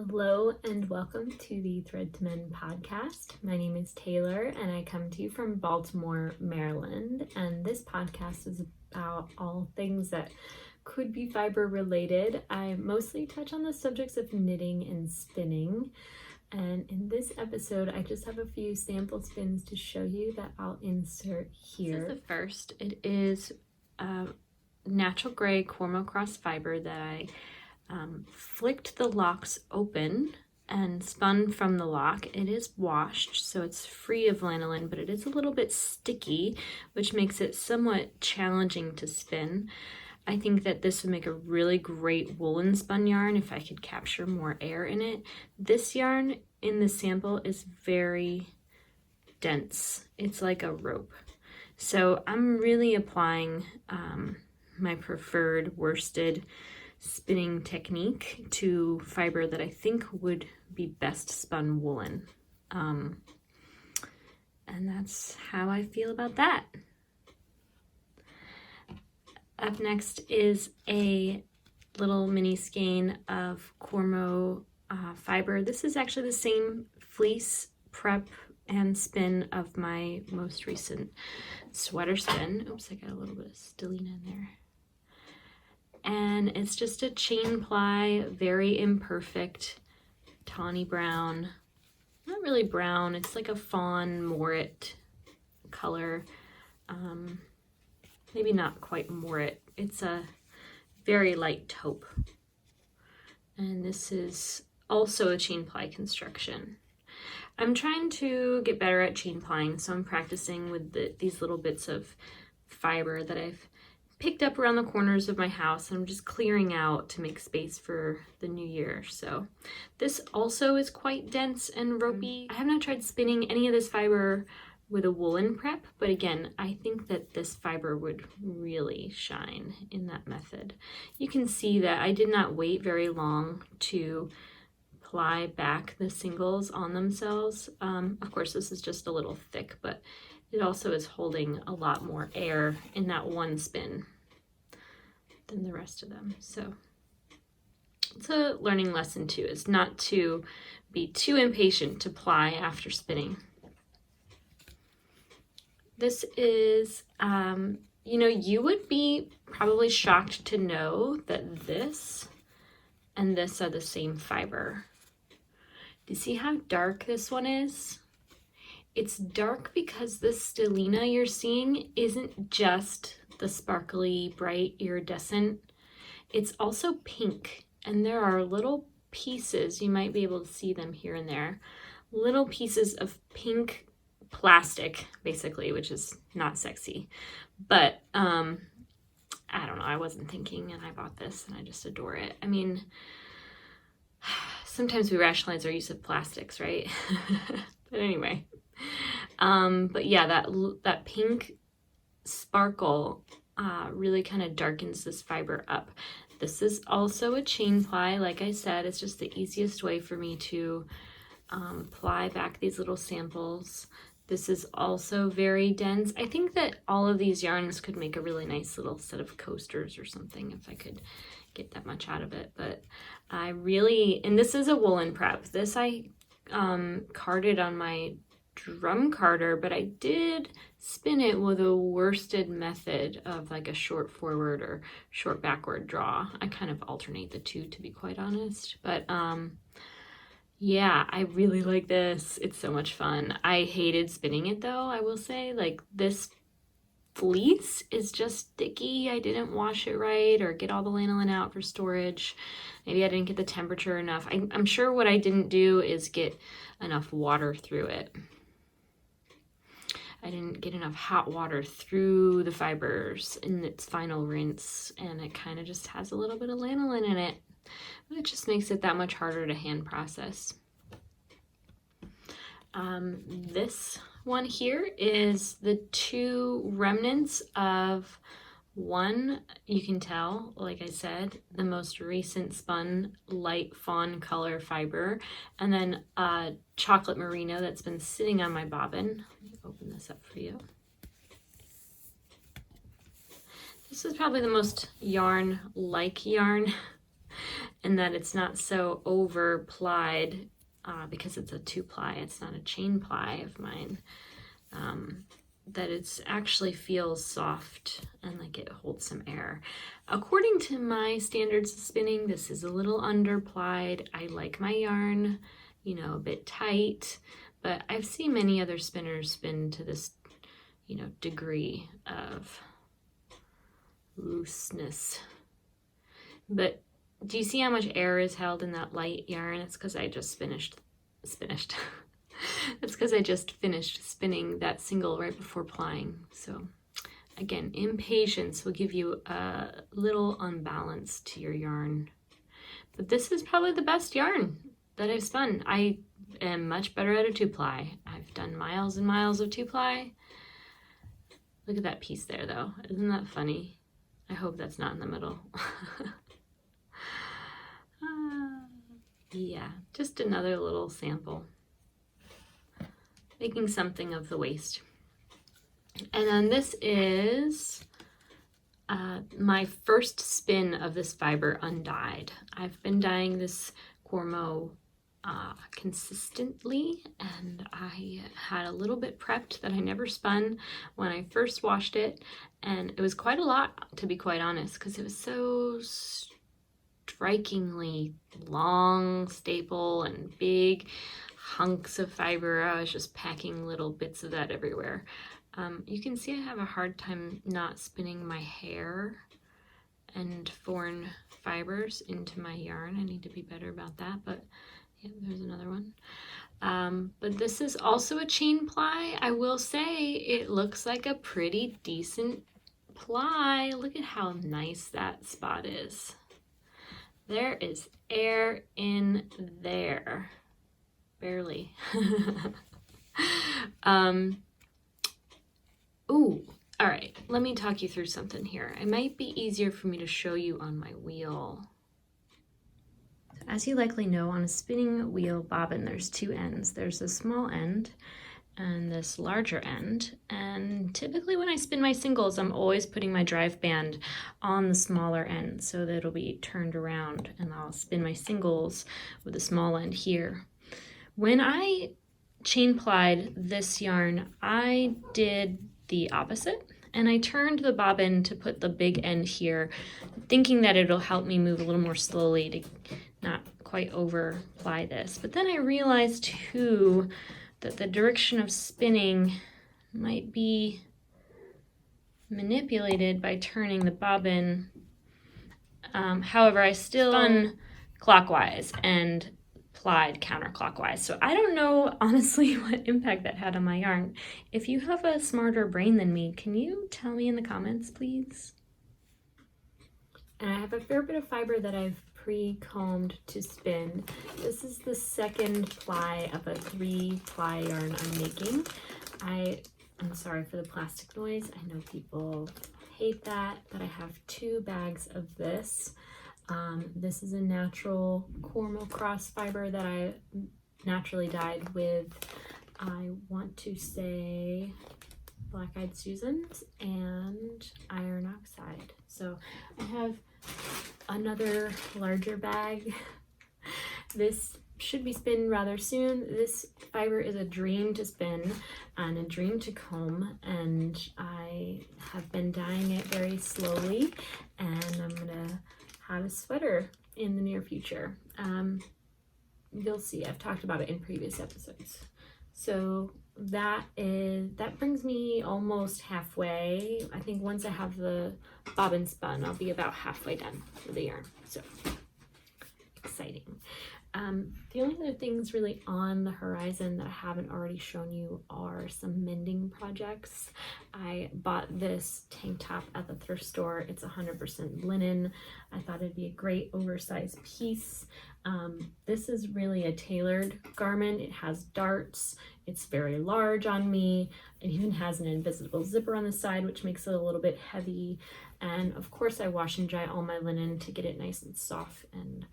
Hello and welcome to the Thread to Mend podcast. My name is Taylor and I come to you from Baltimore, Maryland. And this podcast is about all things that could be fiber related. I mostly touch on the subjects of knitting and spinning. And in this episode, I just have a few sample spins to show you that I'll insert here. This is the first. It is natural gray Cormo cross fiber that I flicked the locks open and spun from the lock. It is washed, so it's free of lanolin, but it is a little bit sticky, which makes it somewhat challenging to spin. I think that this would make a really great woolen spun yarn if I could capture more air in it. This yarn in the sample is very dense. It's like a rope. So I'm really applying my preferred worsted spinning technique to fiber that I think would be best spun woolen. And that's how I feel about that. Up next is a little mini skein of Cormo fiber. This is actually the same fleece prep and spin of my most recent sweater spin. Oops, I got a little bit of stellina in there. And it's just a chain ply, very imperfect, tawny brown. Not really brown, it's like a fawn moret color. Maybe not quite moret. It's a very light taupe. And this is also a chain ply construction. I'm trying to get better at chain plying, so I'm practicing with these little bits of fiber that I've picked up around the corners of my house. I'm just clearing out to make space for the new year. So this also is quite dense and ropey. I have not tried spinning any of this fiber with a woolen prep, but again, I think that this fiber would really shine in that method. You can see that I did not wait very long to ply back the singles on themselves. Of course, this is just a little thick, but it also is holding a lot more air in that one spin than the rest of them. So it's a learning lesson too, is not to be too impatient to ply after spinning. This is, you would be probably shocked to know that this and this are the same fiber. Do you see how dark this one is? It's dark because the stellina you're seeing isn't just the sparkly, bright, iridescent. It's also pink, and there are little pieces, you might be able to see them here and there, little pieces of pink plastic, basically, which is not sexy. But I don't know, I wasn't thinking, and I bought this, and I just adore it. I mean, sometimes we rationalize our use of plastics, right? But anyway. But yeah, that pink sparkle really kind of darkens this fiber up. This is also a chain ply. Like I said, it's just the easiest way for me to ply back these little samples. This is also very dense. I think that all of these yarns could make a really nice little set of coasters or something if I could get that much out of it. But I really, and this is a woolen prep. This I carded on my drum carder, but I did spin it with a worsted method of like a short forward or short backward draw. I kind of alternate the two, to be quite honest. But yeah, I really like this. It's so much fun. I hated spinning it though, I will say. Like, this fleece is just sticky. I didn't wash it right or get all the lanolin out for storage. Maybe I didn't get the temperature enough. I'm sure what I didn't do is get enough water through it. I didn't get enough hot water through the fibers in its final rinse, and it kind of just has a little bit of lanolin in it. It just makes it that much harder to hand process. This one here is the two remnants of one, you can tell, like I said, the most recent spun light fawn color fiber, and then a chocolate merino that's been sitting on my bobbin. Let me open this up for you. This is probably the most yarn-like yarn and that it's not so over plied because it's a 2-ply, it's not a chain ply of mine, that it's actually feels soft and like it holds some air. According to my standards of spinning, this is a little underplied. I like my yarn, you know, a bit tight, but I've seen many other spinners spin to this, you know, degree of looseness. But do you see how much air is held in that light yarn? It's because I just finished. It's because I just finished spinning that single right before plying. So again, impatience will give you a little unbalance to your yarn. But this is probably the best yarn that I've spun. I am much better at a 2-ply. I've done miles and miles of 2-ply. Look at that piece there though. Isn't that funny? I hope that's not in the middle. Yeah, just another little sample. Making something of the waste. And then this is my first spin of this fiber undyed. I've been dyeing this Cormo consistently, and I had a little bit prepped that I never spun when I first washed it, and it was quite a lot, to be quite honest, because it was so strikingly long staple and big hunks of fiber. I was just packing little bits of that everywhere. You can see I have a hard time not spinning my hair and foreign fibers into my yarn. I need to be better about that, but yeah, there's another one. But this is also a chain ply. I will say it looks like a pretty decent ply. Look at how nice that spot is. There is air in there. Barely. Ooh, all right. Let me talk you through something here. It might be easier for me to show you on my wheel. As you likely know, on a spinning wheel bobbin, there's 2 ends. There's a small end and this larger end. And typically when I spin my singles, I'm always putting my drive band on the smaller end so that it'll be turned around, and I'll spin my singles with the small end here. When I chain plied this yarn, I did the opposite, and I turned the bobbin to put the big end here, thinking that it'll help me move a little more slowly to not quite over ply this. But then I realized too that the direction of spinning might be manipulated by turning the bobbin. However, I still spun clockwise and plied counterclockwise. So I don't know, honestly, what impact that had on my yarn. If you have a smarter brain than me, can you tell me in the comments, please? And I have a fair bit of fiber that I've pre-combed to spin. This is the second ply of a 3-ply yarn I'm making. I'm sorry for the plastic noise. I know people hate that, but I have 2 bags of this. This is a natural Cormo cross fiber that I naturally dyed with, I want to say, Black-Eyed Susans and iron oxide. So I have another larger bag. This should be spun rather soon. This fiber is a dream to spin and a dream to comb, and I have been dyeing it very slowly, and I'm gonna have a sweater in the near future. You'll see, I've talked about it in previous episodes. So that brings me almost halfway. I think once I have the bobbin spun, I'll be about halfway done with the yarn. So exciting. The only other things really on the horizon that I haven't already shown you are some mending projects. I bought this tank top at the thrift store. It's 100% linen. I thought it'd be a great oversized piece. This is really a tailored garment. It has darts. It's very large on me. It even has an invisible zipper on the side, which makes it a little bit heavy. And of course I wash and dry all my linen to get it nice and soft and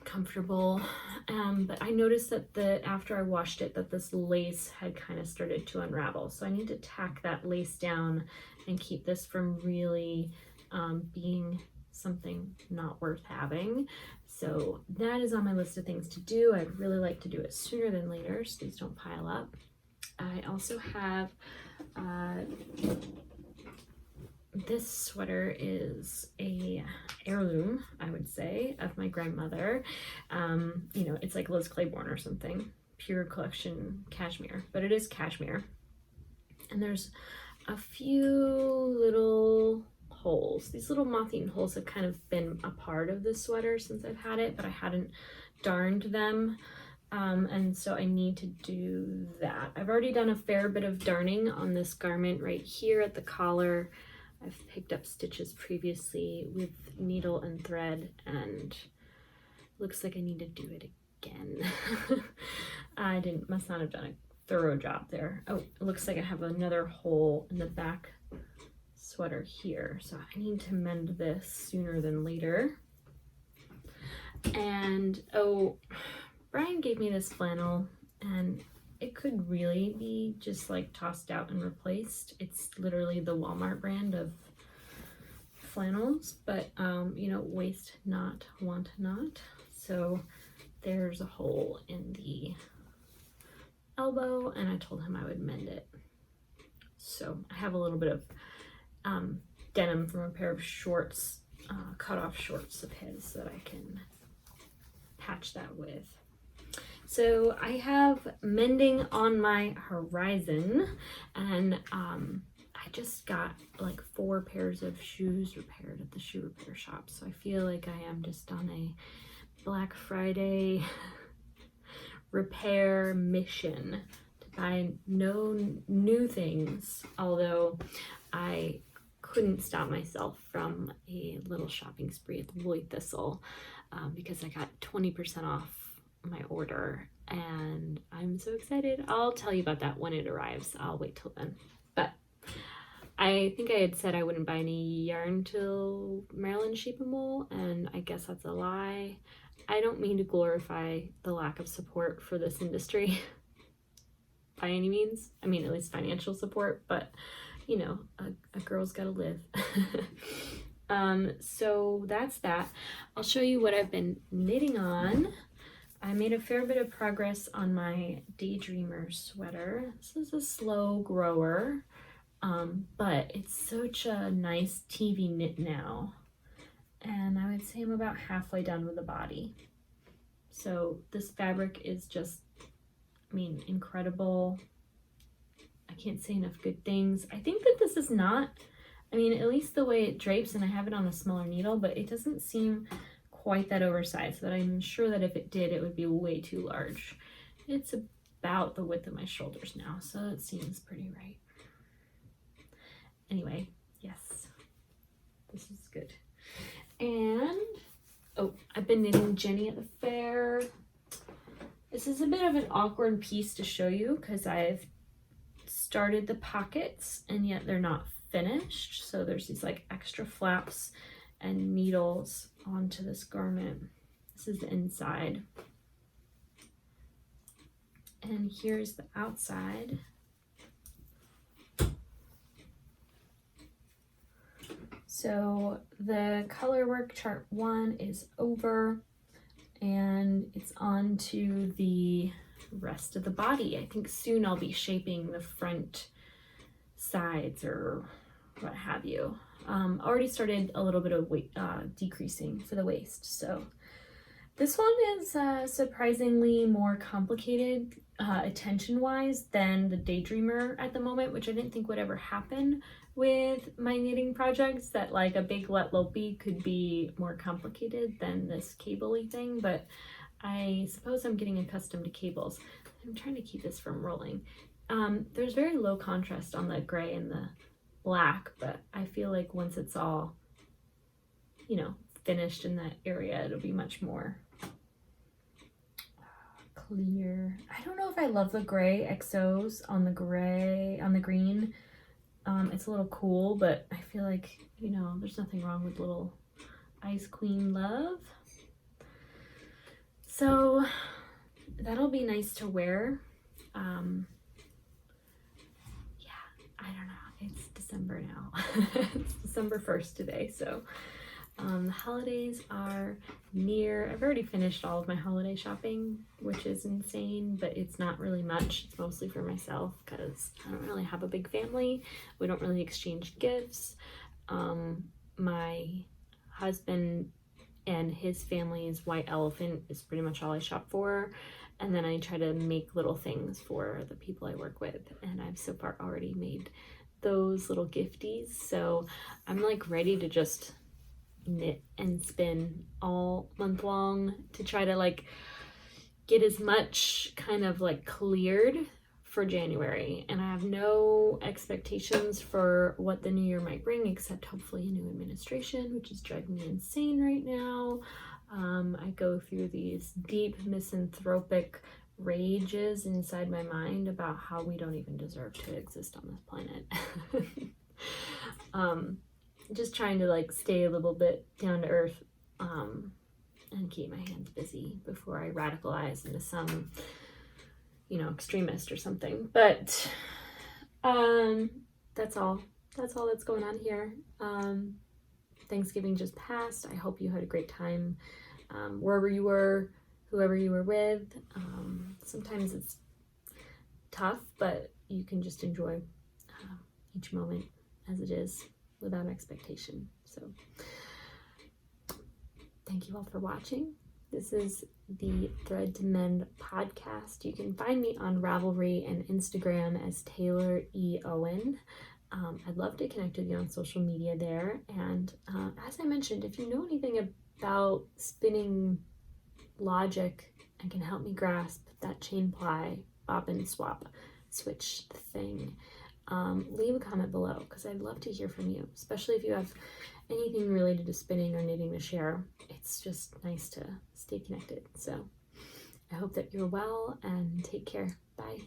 comfortable. But I noticed that after I washed it, that this lace had kind of started to unravel. So I need to tack that lace down and keep this from really being something not worth having. So that is on my list of things to do. I'd really like to do it sooner than later so these don't pile up. I also have this sweater is a heirloom, I would say, of my grandmother. You know, it's like Liz Claiborne or something, pure collection cashmere, but it is cashmere. And there's a few little holes. These little moth-eaten holes have kind of been a part of the sweater since I've had it, but I hadn't darned them. And so I need to do that. I've already done a fair bit of darning on this garment right here at the collar. I've picked up stitches previously with needle and thread, and looks like I need to do it again. I must not have done a thorough job there. Oh, it looks like I have another hole in the back sweater here, so I need to mend this sooner than later. And oh, Brian gave me this flannel, and it could really be just like tossed out and replaced. It's literally the Walmart brand of flannels, but you know, waste not, want not. So there's a hole in the elbow, and I told him I would mend it. So I have a little bit of denim from a pair of shorts, cut off shorts of his that I can patch that with. So I have mending on my horizon, and I just got like 4 pairs of shoes repaired at the shoe repair shop. So I feel like I am just on a Black Friday repair mission to buy no new things, although I couldn't stop myself from a little shopping spree at the Woolly Thistle because I got 20% off my order, and I'm so excited. I'll tell you about that when it arrives. I'll wait till then. But I think I had said I wouldn't buy any yarn till Maryland Sheep and Wool, and I guess that's a lie. I don't mean to glorify the lack of support for this industry by any means. I mean, at least financial support, but you know, a girl's gotta live. So that's that. I'll show you what I've been knitting on. I made a fair bit of progress on my Daydreamer sweater. This is a slow grower, but it's such a nice TV knit now. And I would say I'm about halfway done with the body. So this fabric is just, I mean, incredible. I can't say enough good things. I think that this is not, I mean, at least the way it drapes, and I have it on a smaller needle, but it doesn't seem quite that oversized, but I'm sure that if it did, it would be way too large. It's about the width of my shoulders now, so it seems pretty right. Anyway, yes, this is good. And oh, I've been knitting Jenny at the fair. This is a bit of an awkward piece to show you because I've started the pockets and yet they're not finished. So there's these like extra flaps and needles onto this garment. This is the inside. And here's the outside. So the color work chart 1 is over, and it's on to the rest of the body. I think soon I'll be shaping the front sides or what have you. Already started a little bit of weight decreasing for the waist. So this one is surprisingly more complicated attention-wise than the Daydreamer at the moment, which I didn't think would ever happen with my knitting projects, that like a big let lopey could be more complicated than this cable-y thing, but I suppose I'm getting accustomed to cables. I'm trying to keep this from rolling. There's very low contrast on the gray and the black, but I feel like once it's all, you know, finished in that area, it'll be much more clear. I don't know if I love the gray XOs on the green. It's a little cool, but I feel like, you know, there's nothing wrong with little Ice Queen love. So that'll be nice to wear. Yeah, I don't know. It's December now. It's December 1st today, so The holidays are near. I've already finished all of my holiday shopping, which is insane, but it's not really much. It's mostly for myself because I don't really have a big family. We don't really exchange gifts. My husband and his family's white elephant is pretty much all I shop for. And then I try to make little things for the people I work with. And I've so far already made those little gifties. So I'm like ready to just knit and spin all month long to try to like get as much kind of like cleared for January. And I have no expectations for what the new year might bring, except hopefully a new administration, which is driving me insane right now. I go through these deep misanthropic rages inside my mind about how we don't even deserve to exist on this planet. Just trying to like stay a little bit down to earth and keep my hands busy before I radicalize into some, extremist or something. But that's all that's going on here. Thanksgiving just passed. I hope you had a great time wherever you were, whoever you were with. Sometimes it's tough, but you can just enjoy each moment as it is without expectation. So thank you all for watching. This is the Thread to Mend podcast. You can find me on Ravelry and Instagram as Taylor E. Owen. I'd love to connect with you on social media there. And as I mentioned, if you know anything about spinning logic and can help me grasp that chain ply, bobbin swap, switch thing, leave a comment below because I'd love to hear from you, especially if you have anything related to spinning or knitting to share. It's just nice to stay connected. So I hope that you're well and take care. Bye.